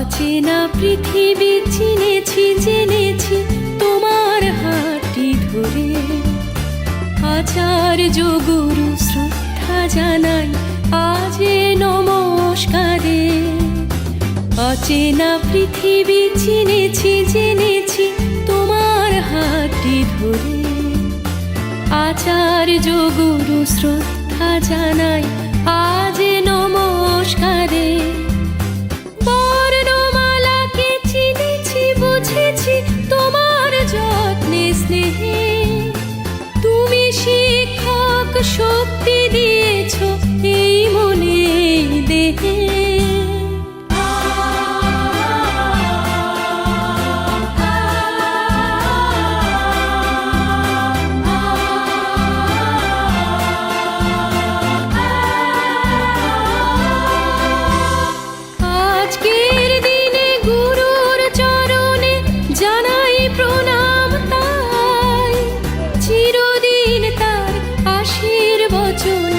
অচেনা পৃথিবী চিনেছি জেনেছি তোমার হাতটি ধরে। আচার্য গুরু শ্রদ্ধা জানাই আজে নমস্কারে। অচেনা পৃথিবী চিনেছি জেনেছি তোমার হাতটি ধরে। আচার্য গুরু শ্রদ্ধা জানাই আজে নমস্কারে। বর্ণমালাকে চিনেছি বুঝেছি তোমার যত্নে স্নেহে। তুমি শিক্ষক শক্তি দিয়েছ এই মনে এই দেহে। আজকের দিনে গুরুর চরণে জানাই প্রণাম তাই। চিরদিন তার আশীর্বচন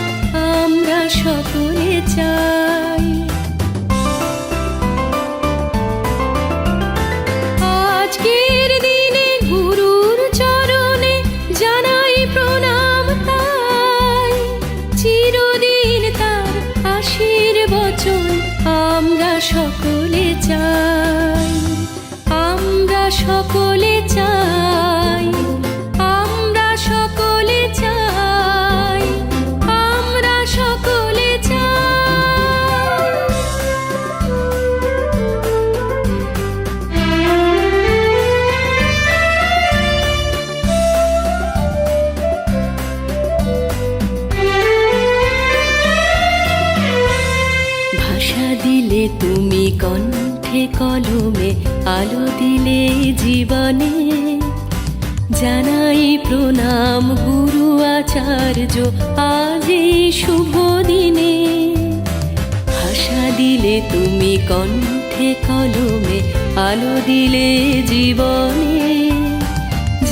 আমরা সকলে চাই। আজকের দিনে গুরুর চরণে জানাই প্রণাম তাই। চিরদিন তার আশীর্বচন আমরা সকলে চাই। আমরা সকলে চাই। আমরা সকলে চাই। আমরা সকলে ভাষা দিলে তুমি কণ্ঠে কলমে আলো দিলে জীবনে। জানাই প্রণাম গুরু আচার্য আজ এই শুভ দিনে। ভাষা দিলে তুমি কণ্ঠে কলমে আলো দিলে জীবনে।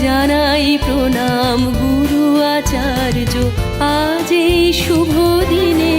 জানাই প্রণাম গুরু আচার্য আজ এই শুভ দিনে।